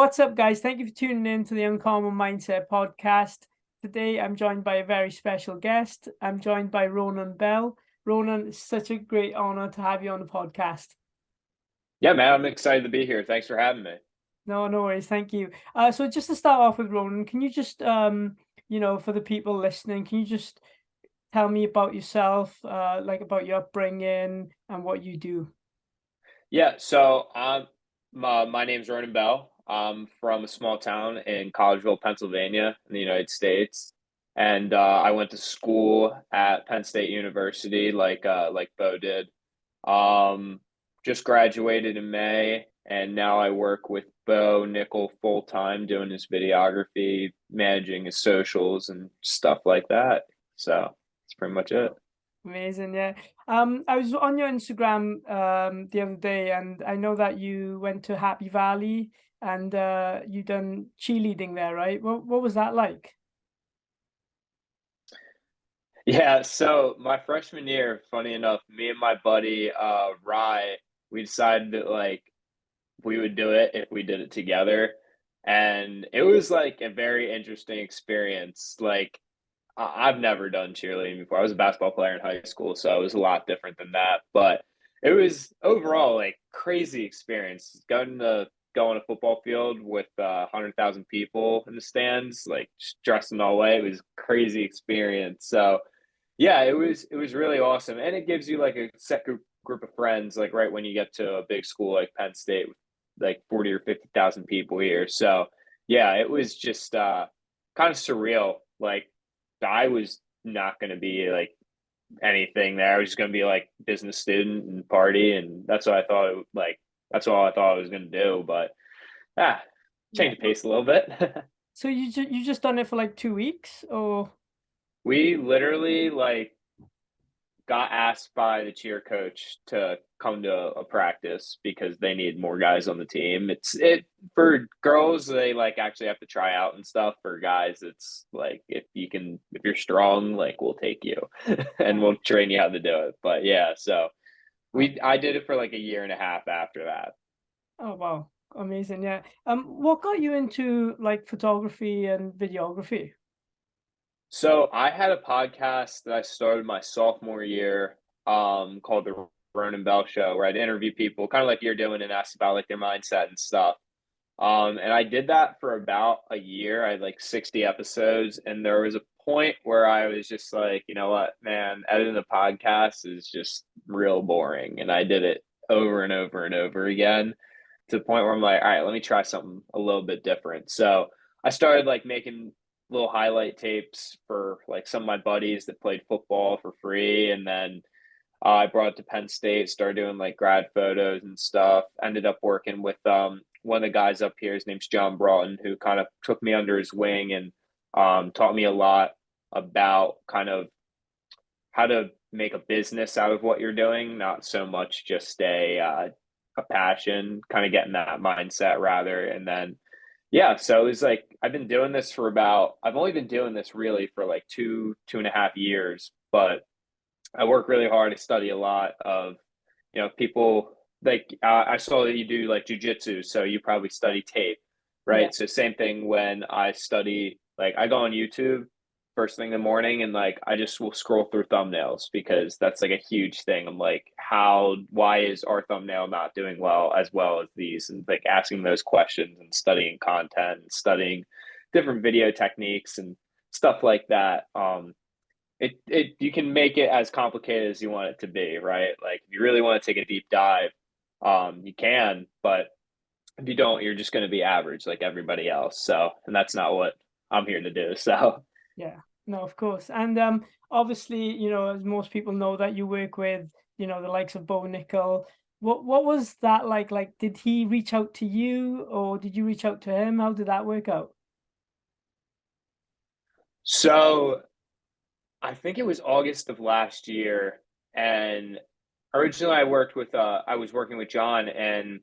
What's up, guys? Thank you for tuning in to the Uncommon Mindset podcast. Today, I'm joined by a very special guest. I'm joined by Ronan Bell. Ronan, it's such a great honor to have you on the podcast. Yeah, man, I'm excited to be here. Thanks for having me. No worries. Thank you. So just to start off with, Ronan, can you just, for the people listening, can you just tell me about yourself, like about your upbringing and what you do? Yeah, so my name's Ronan Bell. I'm from a small town in Collegeville, Pennsylvania, in the United States, and I went to school at Penn State University, like Bo did. Um, just graduated in May, and now I work with Bo Nickal full time, doing his videography, managing his socials, and stuff like that. So that's pretty much it. Amazing, yeah. I was on your Instagram the other day, and I know that you went to Happy Valley and you done cheerleading there, right? What was that like? Yeah, so my freshman year, funny enough, me and my buddy Rye, we decided that we would do it if we did it together. And it was like a very interesting experience. I've never done cheerleading before. I was a basketball player in high school, so it was a lot different than that. But it was overall like crazy experience. Going to go on a football field with 100,000 people in the stands, like just dressed in all way. It was a crazy experience. So yeah, it was really awesome, and it gives you like a set group of friends, like right when you get to a big school like Penn State with like 40 or 50,000 people here. So yeah, it was just kind of surreal. Like I was not going to be like anything there. I was just going to be like business student and party, and that's what I thought. That's all I thought I was going to do. But ah, Yeah. change the pace a little bit. So you just done it for like 2 weeks, or We literally got asked by the cheer coach to come to a practice because they need more guys on the team. It for girls, they like actually have to try out and stuff. For guys, it's like if you're strong, like we'll take you and we'll train you how to do it. But yeah, so oh, I did it for like a year and a half after that. oh wow, amazing, yeah. What got you into like photography and videography? So I had a podcast that I started my sophomore year, called the Ronan Bell Show, where I'd interview people, kind of like you're doing, and ask about like their mindset and stuff. And I did that for about a year. I had like 60 episodes, and there was a point where I was just like, you know what, man, editing a podcast is just real boring, and I did it over and over and over again to the point where I'm like, all right, let me try something a little bit different. So I started like making little highlight tapes for like some of my buddies that played football for free, and then I brought it to Penn State, started doing like grad photos and stuff. Ended up working with one of the guys up here. His name's John Broughton, who kind of took me under his wing and taught me a lot about kind of how to make a business out of what you're doing, not so much just a passion, kind of getting that mindset rather. And then yeah, so it was like I've only been doing this really for like 2.5 years, but I work really hard. I study a lot of, people like I saw that you do like jujitsu, so you probably study tape, Yeah. right? So same thing when I study, like I go on YouTube first thing in the morning and like I just will scroll through thumbnails because that's like a huge thing. I'm like, why is our thumbnail not doing well as these? And like asking those questions and studying content and studying different video techniques and stuff like that. It you can make it as complicated as you want it to be, right? Like if you really want to take a deep dive, you can, but if you don't, you're just going to be average like everybody else. So, and that's not what I'm here to do. So, Yeah, no, of course. And obviously, as most people know that you work with, the likes of Bo Nickal. What was that like? Like, did he reach out to you or did you reach out to him? How did that work out? so I think it was August of last year, and originally I was working with John, and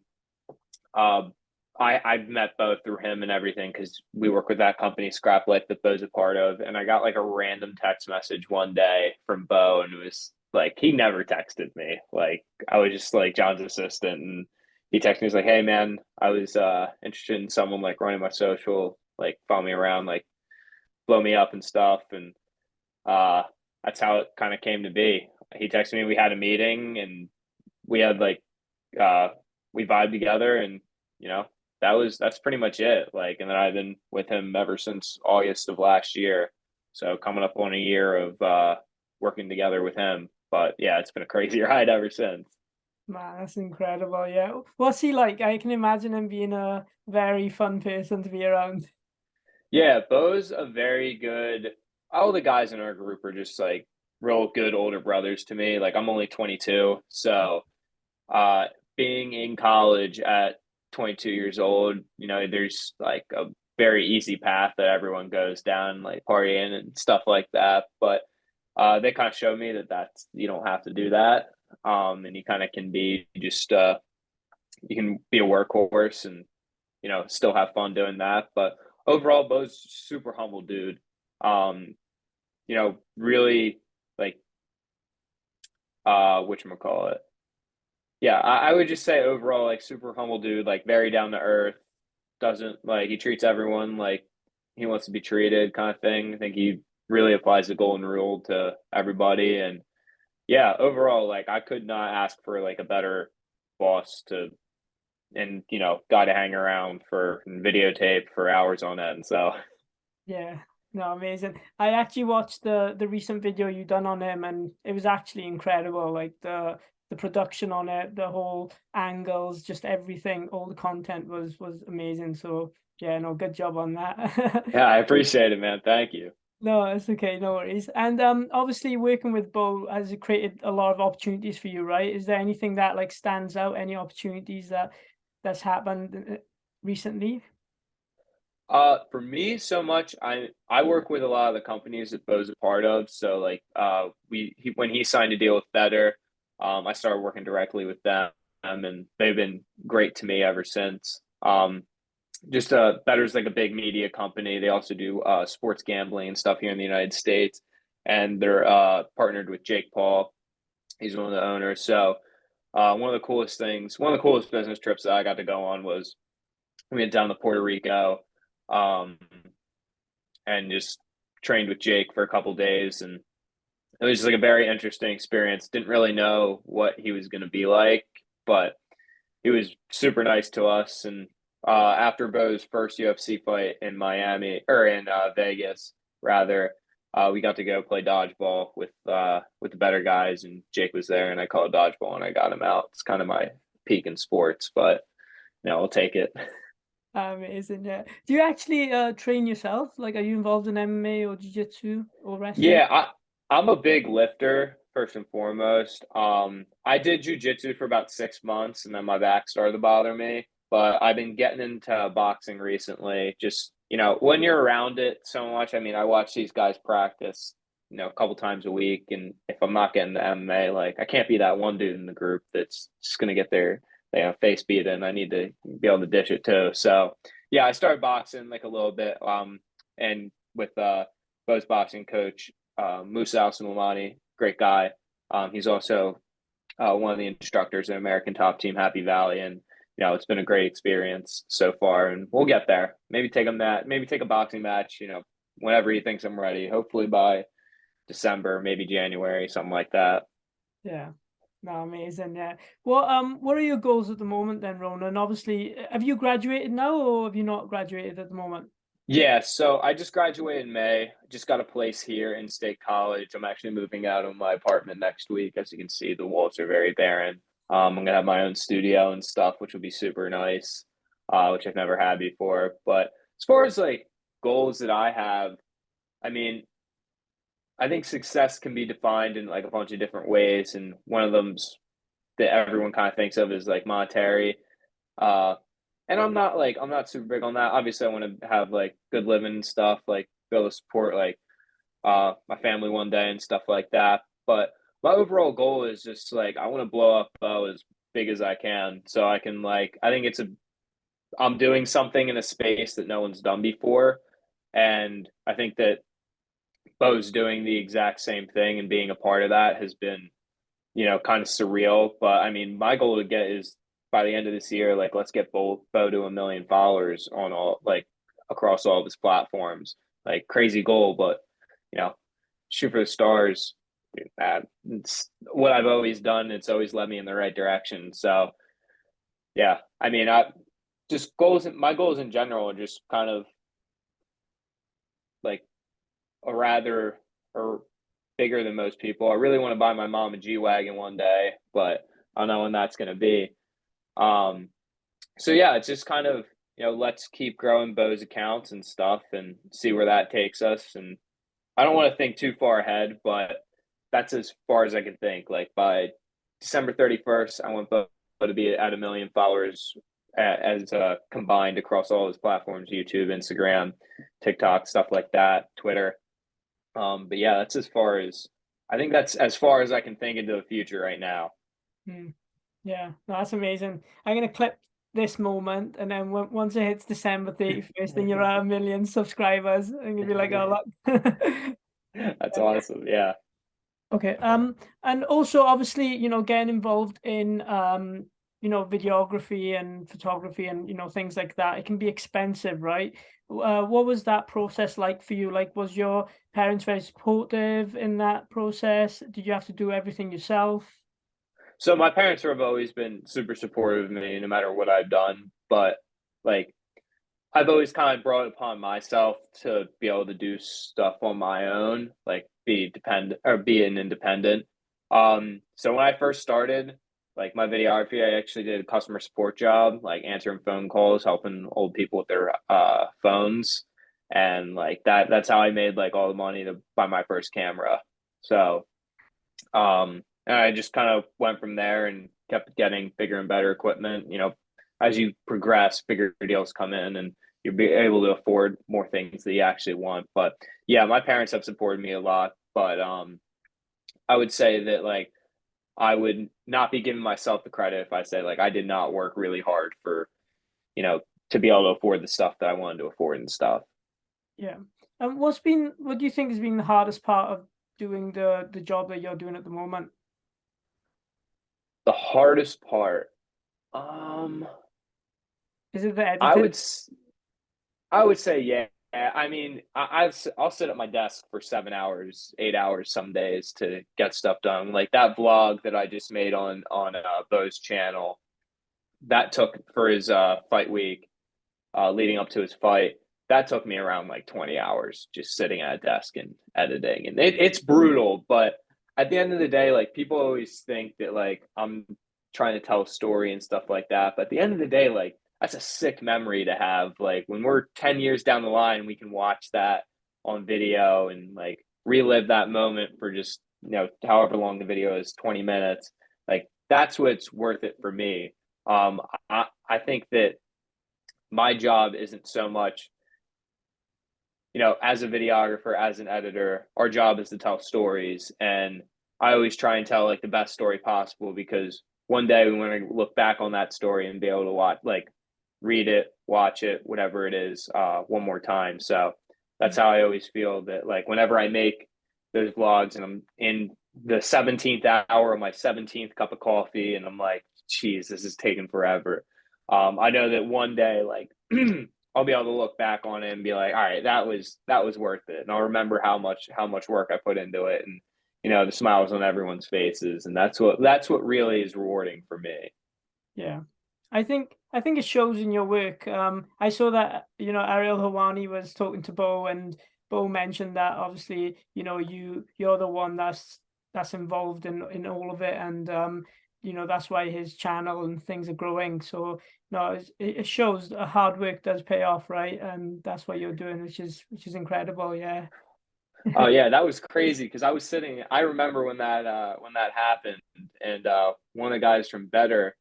um, I met Bo through him and everything because we work with that company, Scrap Life, that Bo's a part of. And I got like a random text message one day from Bo, and it was like he never texted me. Like I was just like John's assistant, and he texted me, he's like, "Hey man, I was interested in someone like running my social, like follow me around, like blow me up and stuff." And uh that's how it kind of came to be. He texted me, we had a meeting, and we had like uh we vibed together, and you know, that's pretty much it. Like, and then I've been with him ever since August of last year. So coming up on a year of working together with him. But yeah, it's been a crazy ride ever since. Man, that's incredible. Yeah. What's he like? I can imagine him being a very fun person to be around. Yeah, Bo's a very good. All the guys in our group are just like real good older brothers to me. Like I'm only 22, so uh, being in college at 22 years old, you know, there's like a very easy path that everyone goes down, like partying and stuff like that. But they kind of showed me that you don't have to do that, and you kind of can be just you can be a workhorse and you know still have fun doing that. But overall, Bo's super humble dude. Um, you know, really like call it. Yeah, I would just say overall, like super humble dude, like very down to earth. Doesn't like he treats everyone like he wants to be treated, kind of thing. I think he really applies the golden rule to everybody, and yeah, overall, like I could not ask for like a better boss to, and you know, guy to hang around for and videotape for hours on end. So Yeah. No, amazing. I actually watched the recent video you done on him, and it was actually incredible. Like the production on it, the whole angles, just everything, all the content was amazing. So yeah, no, good job on that. yeah, I appreciate it, man. Thank you. No, it's okay, no worries. And obviously working with Bo has created a lot of opportunities for you, right? Is there anything that like stands out, any opportunities that's happened recently? For me, so much. I work with a lot of the companies that Bo's a part of. So like, when he signed a deal with Better, I started working directly with them, and they've been great to me ever since. Just Better's like a big media company. They also do sports gambling and stuff here in the United States, and they're partnered with Jake Paul. He's one of the owners. So one of the coolest business trips that I got to go on was we went down to Puerto Rico, um, and just trained with Jake for a couple days, and it was just like a very interesting experience. Didn't really know what he was going to be like, but he was super nice to us. And after Bo's first UFC fight in Miami or in Vegas, rather, we got to go play dodgeball with the better guys, and Jake was there, and I called dodgeball, and I got him out. It's kind of my peak in sports, but you know, I'll take it. Amazing, yeah. Do you actually train yourself? Like, are you involved in MMA or jiu-jitsu or wrestling? Yeah, I'm a big lifter first and foremost. I did jujitsu for about 6 months, and then my back started to bother me. But I've been getting into boxing recently. Just you know, when you're around it so much, I mean, I watch these guys practice, you know, a couple times a week, and if I'm not getting the MMA, like I can't be that one dude in the group that's just gonna get their face beaten. I need to be able to dish it too. So yeah, I started boxing like a little bit, and with Bo's boxing coach, Musa Al great guy. He's also one of the instructors in American Top Team Happy Valley, and you know it's been a great experience so far, and we'll get there. Maybe take a boxing match. You know, whenever he thinks I'm ready. Hopefully by December, maybe January, something like that. Yeah. No, amazing, yeah. Well, what are your goals at the moment then, Ronan? Obviously, have you graduated now or have you not graduated at the moment? Yeah, so I just graduated in May. Just got a place here in State College. I'm actually moving out of my apartment next week. As you can see, the walls are very barren. I'm gonna have my own studio and stuff, which will be super nice, which I've never had before. But as far as like goals that I have, I mean, I think success can be defined in like a bunch of different ways, and one of them's that everyone kind of thinks of is like monetary. Uh, and I'm not super big on that. Obviously, I want to have like good living and stuff, like be able to support like my family one day and stuff like that. But my overall goal is just like I want to blow up Bo as big as I can, so I can like I think it's a I'm doing something in a space that no one's done before, and I think that Bo's doing the exact same thing, and being a part of that has been you know kind of surreal. But I mean, my goal to get is by the end of this year, like let's get Bo to 1 million followers on all like across all of his platforms. Like crazy goal, but you know, shoot for the stars. It's what I've always done. It's always led me in the right direction. So yeah, I mean, I just goals. My goals in general are just kind of like a rather or bigger than most people. I really want to buy my mom a G wagon one day, but I don't know when that's going to be. Um, so yeah, it's just kind of let's keep growing Bo's accounts and stuff and see where that takes us. And I don't want to think too far ahead, but that's as far as I can think. Like by December 31st, I want Bo to be at 1 million followers as combined across all his platforms: YouTube, Instagram, TikTok, stuff like that, Twitter. But yeah, that's as far as I think that's as far as I can think into the future right now. Hmm. Yeah, no, that's amazing. I'm gonna clip this moment, and then once it hits December 31st, then you're at 1 million subscribers, and you'll be like, "Oh, look." That's awesome. Yeah. Okay. And also obviously, getting involved in videography and photography and things like that, it can be expensive, right? What was that process like for you? Like, was your parents very supportive in that process? Did you have to do everything yourself? So my parents have always been super supportive of me no matter what I've done, but like I've always kind of brought it upon myself to be able to do stuff on my own, like be dependent or be an independent. So when I first started, like my videography, I actually did a customer support job, like answering phone calls, helping old people with their phones, and like that's how I made like all the money to buy my first camera. So and I just kind of went from there and kept getting bigger and better equipment. As you progress, bigger deals come in and you'll be able to afford more things that you actually want. But yeah, my parents have supported me a lot. But I would say that like I would not be giving myself the credit if I say like I did not work really hard for, you know, to be able to afford the stuff that I wanted to afford and stuff. Yeah. And what do you think has been the hardest part of doing the job that you're doing at the moment? The hardest part, um, Is it the I editing? would I would say, yeah. I mean, I'll sit at my desk for 7 hours, 8 hours some days to get stuff done. Like that vlog that I just made on Bo's channel, that took for his fight week, leading up to his fight. That took me around like 20 hours just sitting at a desk and editing, and it's brutal. But at the end of the day, like people always think that like I'm trying to tell a story and stuff like that. But at the end of the day, like that's a sick memory to have. Like when we're 10 years down the line, we can watch that on video and like relive that moment for just however long the video is, 20 minutes. Like that's what's worth it for me. I think that my job isn't so much, as a videographer, as an editor, our job is to tell stories. And I always try and tell like the best story possible because one day we want to look back on that story and be able to watch, like read it, watch it, whatever it is, one more time. So that's how I always feel that like whenever I make those vlogs and I'm in the 17th hour of my 17th cup of coffee and I'm like, geez, this is taking forever. I know that one day, like I'll be able to look back on it and be like, all right, that was worth it. And I'll remember how much work I put into it and the smiles on everyone's faces. And that's what really is rewarding for me. Yeah. I think it shows in your work. I saw that, Ariel Hawani was talking to Bo, and Bo mentioned that obviously, you're the one that's involved in all of it, and that's why his channel and things are growing. So no, it shows that hard work does pay off, right? And that's what you're doing, which is incredible. Yeah. Oh yeah, that was crazy because I remember when that happened and one of the guys from Better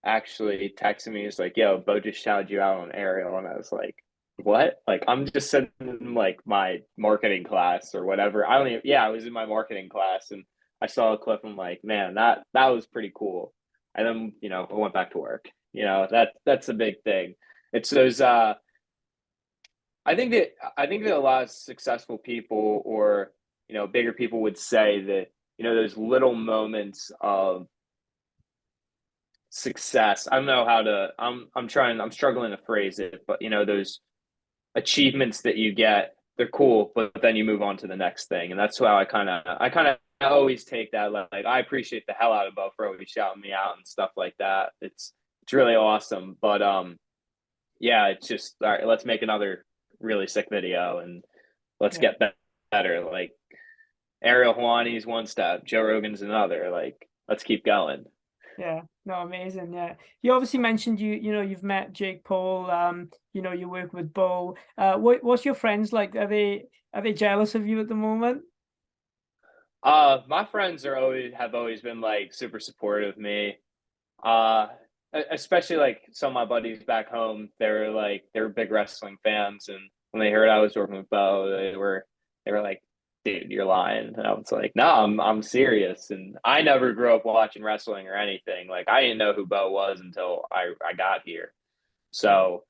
actually texted me. He's like, "Yo, Bo just shouted you out on Ariel," and I was like, "What?" Like, I'm just sitting in like my marketing class or whatever. I don't even. Yeah, I was in my marketing class and I saw a clip. I'm like, "Man, that was pretty cool." And then I went back to work. That's a big thing. It's those. I think that a lot of successful people or bigger people would say that those little moments of success. I don't know how to. I'm struggling to phrase it, but those achievements that you get, they're cool, but then you move on to the next thing, and that's how I kind of always take that. Like I appreciate the hell out of Bo for always shouting me out and stuff like that. It's really awesome, but yeah, it's just all right. Let's make another really sick video and let's Yeah. get better. Like Ariel Hawani's one step, Joe Rogan's another. Like let's keep going. Yeah, no, amazing. Yeah, you obviously mentioned you've met Jake Paul. You work with Bo. What's your friends like? Are they jealous of you at the moment? My friends have always been like super supportive of me. Uh, Especially like some of my buddies back home, they were big wrestling fans, and when they heard I was working with Bo, they were like, "Dude, you're lying." And I was like, "No, I'm serious." And I never grew up watching wrestling or anything. Like I didn't know who Bo was until I got here. Yeah, So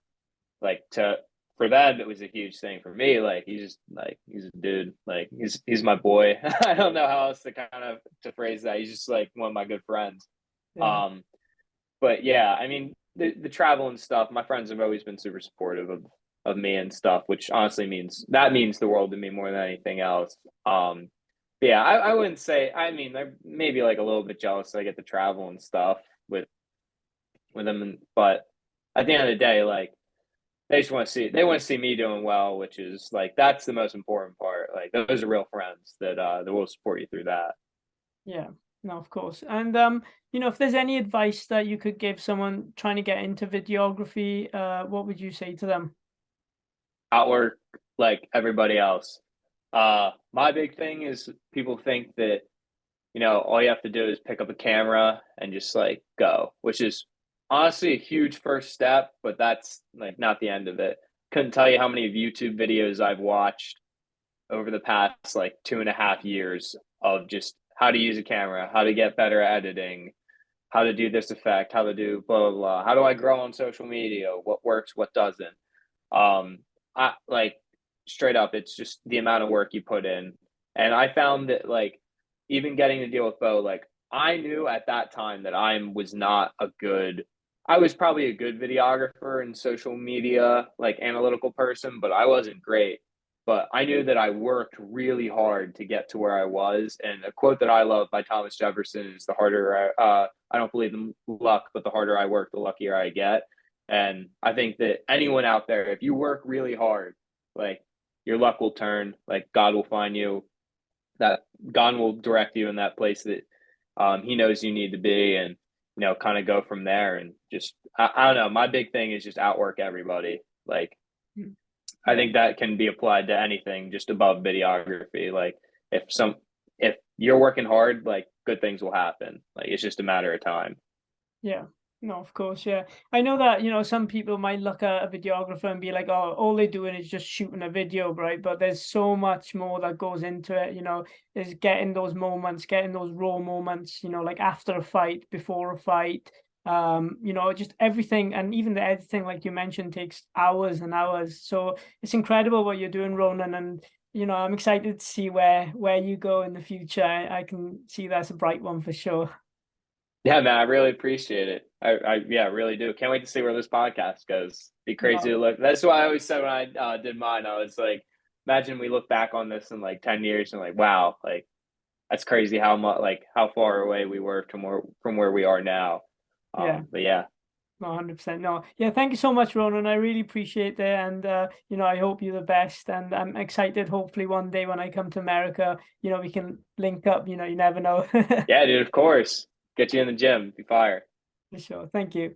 like to for them, it was a huge thing. For me, like he's a dude. Like he's my boy. I don't know how else to kind of to phrase that. He's just like one of my good friends. yeah, Um, but yeah, I mean the travel and stuff. My friends have always been super supportive of me and stuff, which honestly means the world to me more than anything else. Yeah, I wouldn't say. I mean, they're maybe like a little bit jealous I get to travel and stuff with them, but at the end of the day, like they want to see me doing well, which is like that's the most important part. Like those are real friends that will support you through that. yeah. No, of course. And if there's any advice that you could give someone trying to get into videography, what would you say to them? Outwork like everybody else. My big thing is people think that all you have to do is pick up a camera and just like go, which is honestly a huge first step, but that's like not the end of it. Couldn't tell you how many YouTube videos I've watched over the past like 2.5 years of just how to use a camera, how to get better at editing, how to do this effect, how to do blah blah blah. How do I grow on social media? What works, what doesn't? I like straight up, it's just the amount of work you put in. And I found that like even getting to deal with Bo, like I knew at that time that I was probably a good videographer and social media, like analytical person, but I wasn't great. But I knew that I worked really hard to get to where I was. And a quote that I love by Thomas Jefferson is I don't believe in luck, but the harder I work, the luckier I get. And I think that anyone out there, if you work really hard, like your luck will turn, like God will find you, that God will direct you in that place that He knows you need to be, and kind of go from there. And just I don't know. My big thing is just outwork everybody. Like Mm. I Yeah. think that can be applied to anything just above videography. Like if some if you're working hard, like good things will happen. Like it's just a matter of time. Yeah. No, of course, yeah. I know that, some people might look at a videographer and be like, oh, all they're doing is just shooting a video, right? But there's so much more that goes into it, is getting those moments, getting those raw moments, like after a fight, before a fight, just everything. And even the editing, like you mentioned, takes hours and hours. So it's incredible what you're doing, Ronan. And, I'm excited to see where you go in the future. I can see that's a bright one for sure. Yeah, man, I really appreciate it. I yeah, really do. Can't wait to see where this podcast goes. Be crazy No, to look. That's why I always said when I did mine, I was like, imagine we look back on this in like 10 years and like, wow, like that's crazy how much like how far away we were from where we are now. yeah. But yeah, No, 100%. No, yeah, thank you so much, Ronan. I really appreciate it. And, I hope you're the best. And I'm excited, hopefully, one day when I come to America, we can link up. You never know. yeah, dude. Of course, get you in the gym. Be fire. For sure. Thank you.